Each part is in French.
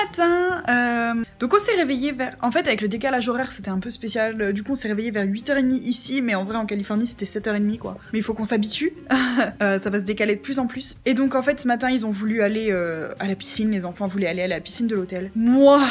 matin, donc on s'est réveillé vers... En fait avec le décalage horaire c'était un peu spécial, du coup on s'est réveillé vers 8h30 ici, mais en vrai en Californie c'était 7h30 quoi. Mais il faut qu'on s'habitue, ça va se décaler de plus en plus. Et donc en fait ce matin ils ont voulu aller à la piscine, les enfants voulaient aller à la piscine de l'hôtel. Moi...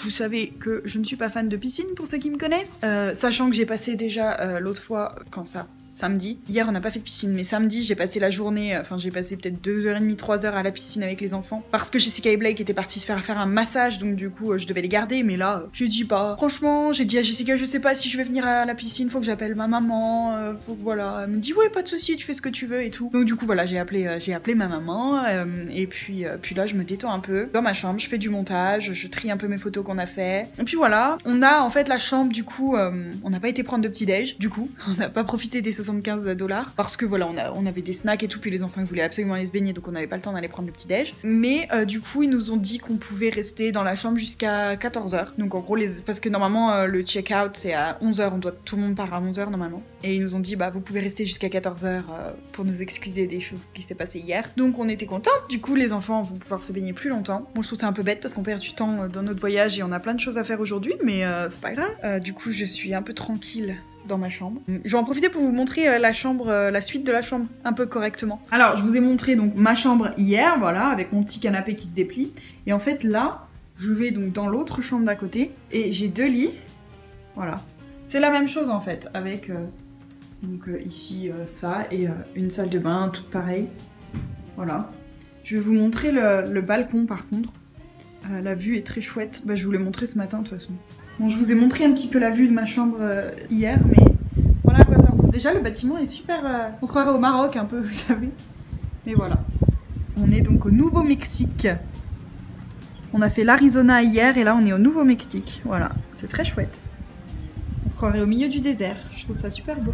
Vous savez que je ne suis pas fan de piscine pour ceux qui me connaissent, sachant que j'ai passé déjà l'autre fois, quand ça samedi. Hier, on n'a pas fait de piscine, mais samedi, j'ai passé la journée, enfin, j'ai passé peut-être 2h30, 3h à la piscine avec les enfants. Parce que Jessica et Blake étaient partis se faire un massage, donc du coup, je devais les garder, mais là, j'ai dit pas. Franchement, j'ai dit à Jessica, je sais pas si je vais venir à la piscine, faut que j'appelle ma maman, faut que voilà. Elle me dit, ouais, pas de souci, tu fais ce que tu veux et tout. Donc du coup, voilà, j'ai appelé ma maman, et puis là, je me détends un peu. Dans ma chambre, je fais du montage, je trie un peu mes photos qu'on a fait. Et puis voilà, on a en fait la chambre, du coup, on n'a pas été prendre de petit-déj, du coup, on n'a pas profité des $75 parce que voilà on avait des snacks et tout, puis les enfants ils voulaient absolument aller se baigner donc on n'avait pas le temps d'aller prendre le petit déj, mais du coup ils nous ont dit qu'on pouvait rester dans la chambre jusqu'à 14h, donc en gros parce que normalement le check out c'est à 11h, tout le monde part à 11h normalement, et ils nous ont dit bah vous pouvez rester jusqu'à 14h pour nous excuser des choses qui s'est passées hier, donc on était contents. Du coup les enfants vont pouvoir se baigner plus longtemps. Bon, je trouve ça un peu bête parce qu'on perd du temps dans notre voyage et on a plein de choses à faire aujourd'hui, mais c'est pas grave. Du coup je suis un peu tranquille dans ma chambre. Je vais en profiter pour vous montrer la chambre, la suite de la chambre, un peu correctement. Alors, je vous ai montré donc ma chambre hier, voilà, avec mon petit canapé qui se déplie. Et en fait, là, je vais donc dans l'autre chambre d'à côté, et j'ai 2 lits, voilà. C'est la même chose en fait, avec donc ici ça, et une salle de bain, toute pareille. Voilà. Je vais vous montrer le balcon par contre. La vue est très chouette. Bah, je vous l'ai montré ce matin de toute façon. Bon, je vous ai montré un petit peu la vue de ma chambre hier, mais voilà à quoi ça ressemble. Déjà, le bâtiment est super... on se croirait au Maroc un peu, vous savez. Mais voilà. On est donc au Nouveau-Mexique. On a fait l'Arizona hier et là, on est au Nouveau-Mexique. Voilà, c'est très chouette. On se croirait au milieu du désert. Je trouve ça super beau.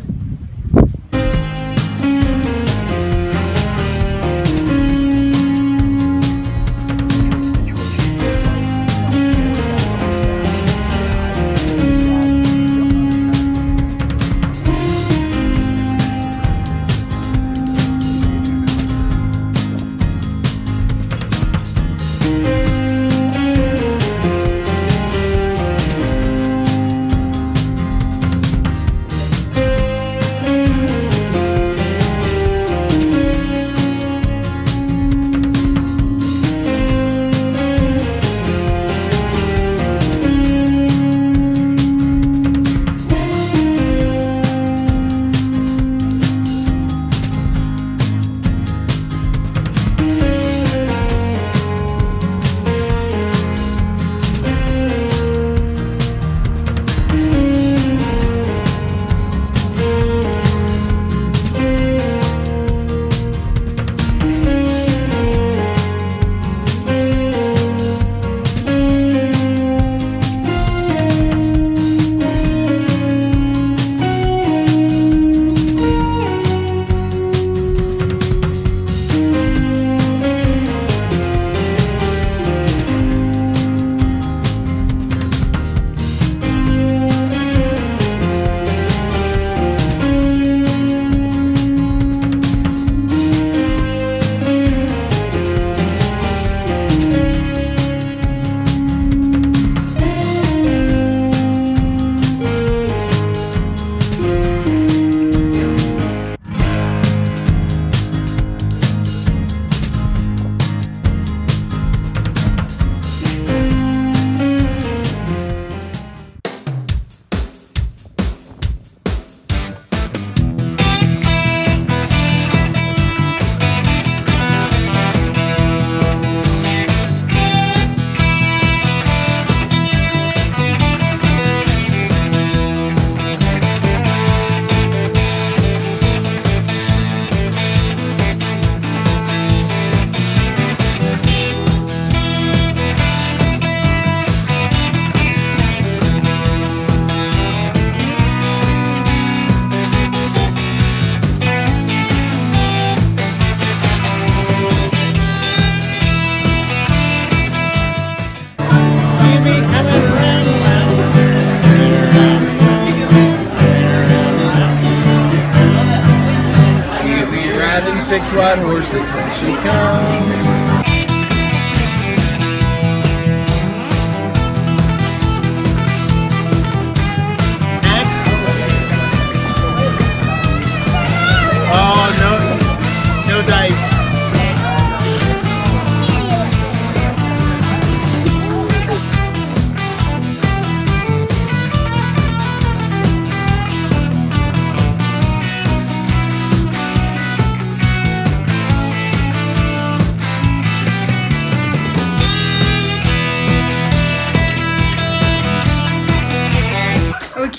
Six white horses when she comes.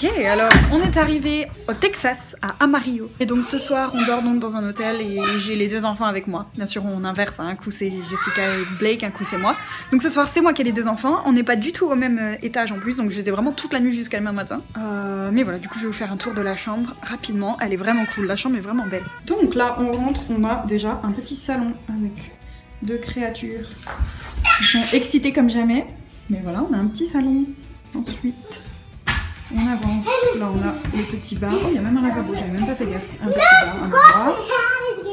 Ok, alors on est arrivé au Texas, à Amarillo. Et donc ce soir, on dort donc dans un hôtel et j'ai les deux enfants avec moi. Bien sûr, on inverse, hein. Un coup c'est Jessica et Blake, un coup c'est moi. Donc ce soir, c'est moi qui ai les deux enfants. On n'est pas du tout au même étage en plus, donc je les ai vraiment toute la nuit jusqu'à demain matin. Mais voilà, du coup, je vais vous faire un tour de la chambre rapidement. Elle est vraiment cool, la chambre est vraiment belle. Donc là, on rentre, on a déjà un petit salon avec deux créatures qui sont excitées comme jamais. Mais voilà, on a un petit salon. Ensuite, on avance. Là, on a le petit bar. Oh, il y a même un lavabo, j'avais même pas fait gaffe. Un petit bar, un bar.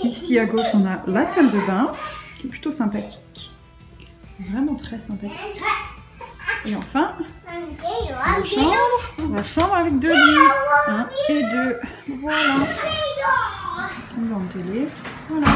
Ici à gauche, on a la salle de bain, qui est plutôt sympathique. Vraiment très sympathique. Et enfin, la chambre avec deux lits. 1 et 2. Voilà. Une grande télé. Voilà.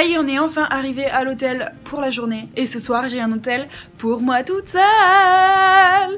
Ça y est, on est enfin arrivé à l'hôtel pour la journée. Et ce soir, j'ai un hôtel pour moi toute seule.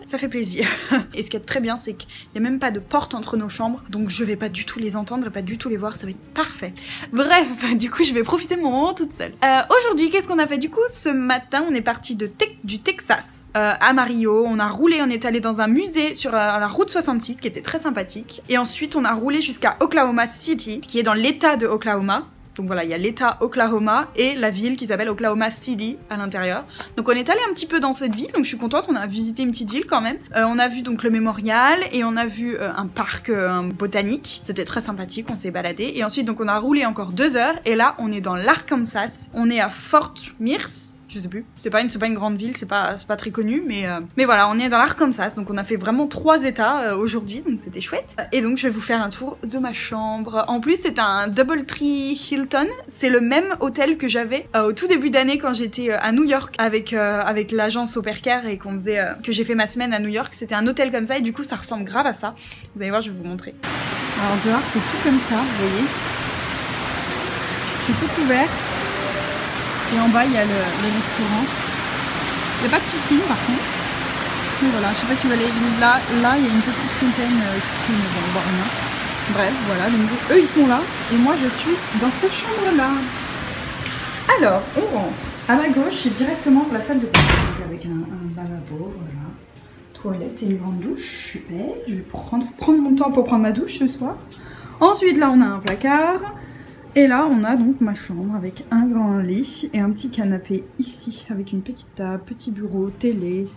Ça fait plaisir. Et ce qui est très bien, c'est qu'il n'y a même pas de porte entre nos chambres. Donc je vais pas du tout les entendre et pas du tout les voir. Ça va être parfait. Bref, du coup, je vais profiter de mon moment toute seule. Aujourd'hui, qu'est-ce qu'on a fait du coup? Ce matin, on est parti du Texas à Amarillo. On a roulé, on est allé dans un musée sur la route 66 qui était très sympathique. Et ensuite, on a roulé jusqu'à Oklahoma City, qui est dans l'état de Oklahoma. Donc voilà, il y a l'état Oklahoma et la ville qui s'appelle Oklahoma City à l'intérieur. Donc on est allé un petit peu dans cette ville, donc je suis contente, on a visité une petite ville quand même. On a vu donc le mémorial et on a vu un parc botanique. C'était très sympathique, on s'est baladé. Et ensuite donc on a roulé encore 2 heures et là on est dans l'Arkansas. On est à Fort Pierce. Je sais plus, c'est pas une grande ville, c'est pas très connu, mais voilà, on est dans l'Arkansas, donc on a fait vraiment 3 états aujourd'hui, donc c'était chouette. Et donc je vais vous faire un tour de ma chambre. En plus c'est un Doubletree Hilton, c'est le même hôtel que j'avais au tout début d'année quand j'étais à New York avec l'agence Au Pair Care et que j'ai fait ma semaine à New York. C'était un hôtel comme ça et du coup ça ressemble grave à ça. Vous allez voir, je vais vous montrer. Alors dehors c'est tout comme ça, vous voyez. C'est tout ouvert. Et en bas, il y a le restaurant. Il n'y a pas de piscine par contre. Mais voilà, je sais pas si vous allez là, il y a une petite fontaine qui ne va voir rien. Bref, voilà, donc eux ils sont là et moi je suis dans cette chambre-là. Alors, on rentre. À ma gauche, j'ai directement la salle de bain avec un lavabo, voilà. Toilette et une grande douche, super. Je vais prendre mon temps pour prendre ma douche ce soir. Ensuite, là, on a un placard. Et là, on a donc ma chambre avec un grand lit et un petit canapé ici avec une petite table, petit bureau, télé.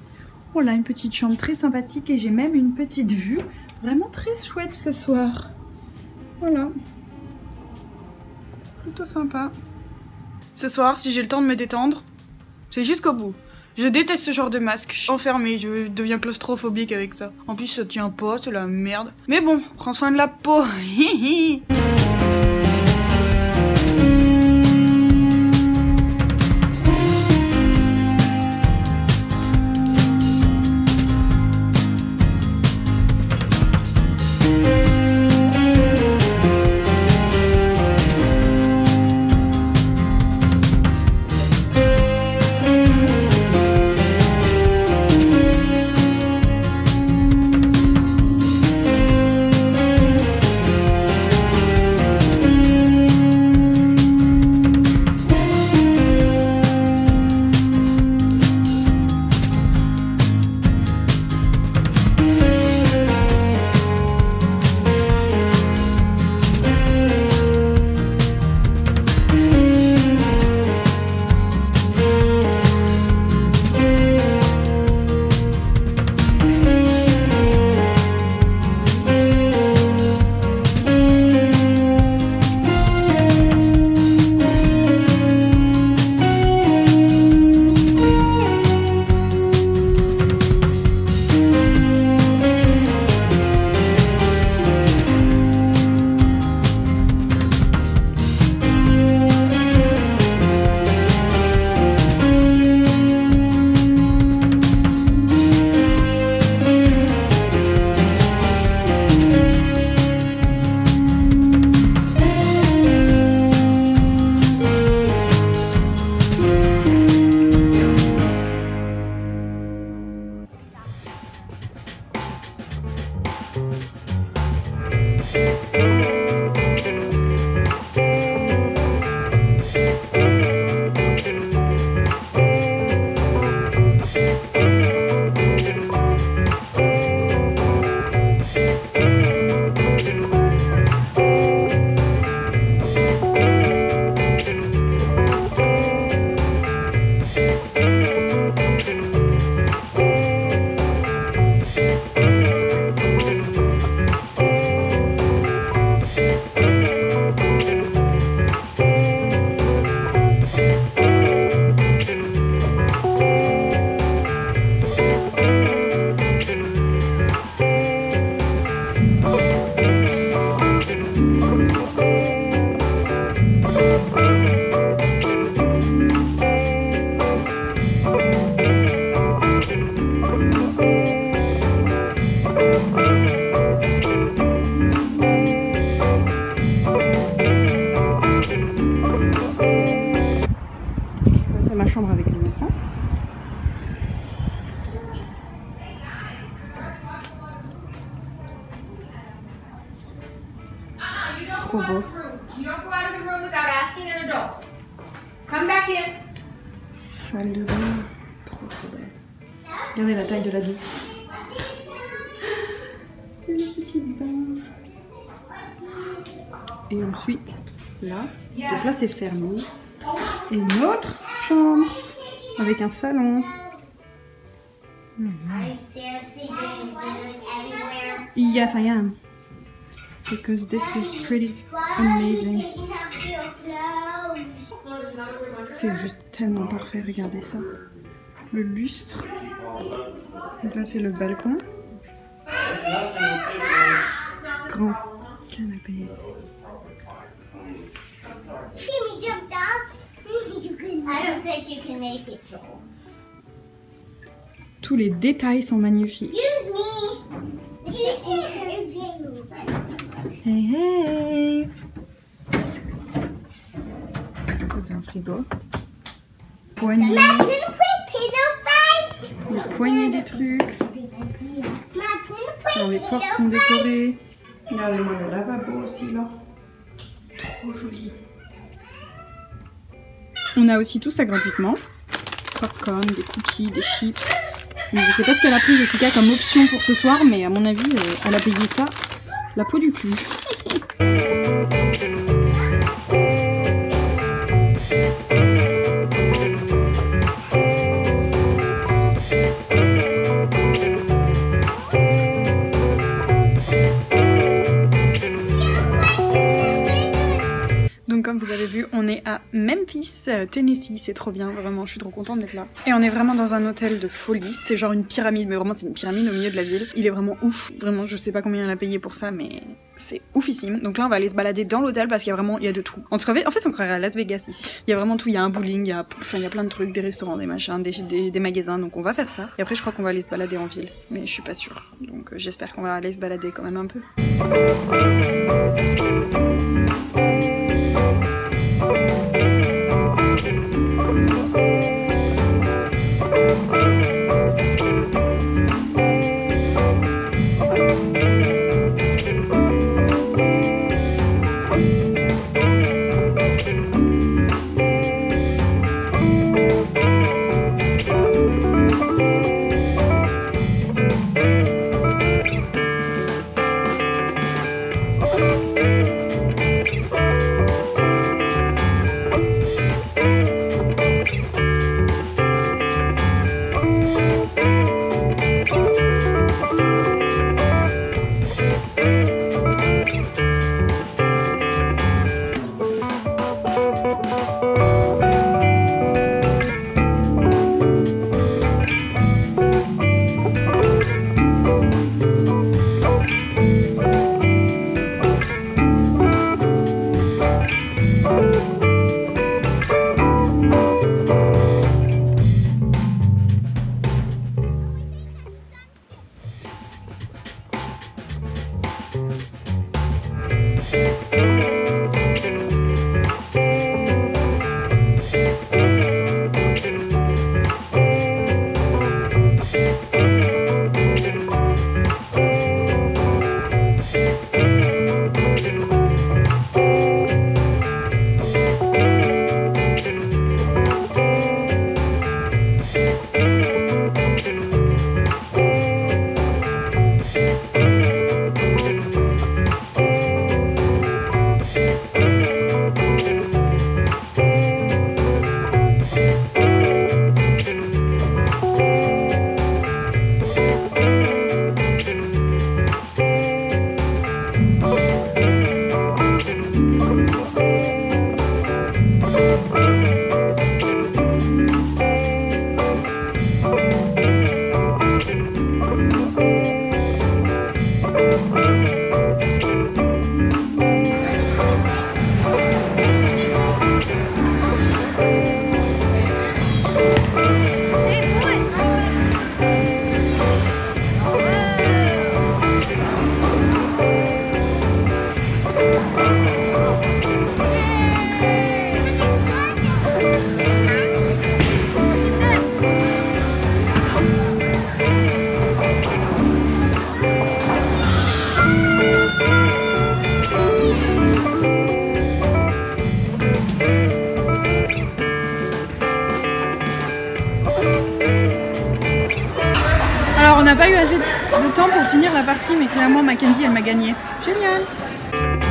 Voilà, une petite chambre très sympathique et j'ai même une petite vue vraiment très chouette ce soir. Voilà. Plutôt sympa. Ce soir, si j'ai le temps de me détendre, c'est jusqu'au bout. Je déteste ce genre de masque. Je suis enfermée, je deviens claustrophobique avec ça. En plus, ça tient pas, c'est la merde. Mais bon, prends soin de la peau. trop beau. Salle de bain, trop belle. Regardez la taille de la douche. Le petit bain. Et ensuite, là, donc là c'est fermé. Et une autre chambre avec un salon. Yes, I am. Because this is pretty amazing. C'est juste tellement parfait, regardez ça. Le lustre. Donc là c'est le balcon. Grand canapé. Tous les détails sont magnifiques. Hey hey. Ça c'est un frigo. Poignée. Le poignet des trucs. Alors, les portes sont décorées. Regardez-moi le lavabo aussi là. Trop joli. On a aussi tout ça gratuitement. Popcorn, des cookies, des chips. Donc, je sais pas ce qu'elle a pris Jessica comme option pour ce soir, mais à mon avis, elle a payé ça la peau du cul. Donc comme vous avez vu, on est à Memphis, Tennessee, c'est trop bien, vraiment, je suis trop contente d'être là. Et on est vraiment dans un hôtel de folie, c'est genre une pyramide, mais vraiment c'est une pyramide au milieu de la ville. Il est vraiment ouf, vraiment je sais pas combien elle a payé pour ça, mais c'est oufissime. Donc là on va aller se balader dans l'hôtel parce qu'il y a vraiment, il y a de tout. En fait on croirait à Las Vegas ici. Il y a vraiment tout, il y a un bowling, il y a plein de trucs, des restaurants, des machins, des magasins, donc on va faire ça. Et après je crois qu'on va aller se balader en ville, mais je suis pas sûre. Donc j'espère qu'on va aller se balader quand même un peu. pas eu assez de temps pour finir la partie, mais clairement Mackenzie elle m'a gagné. Génial.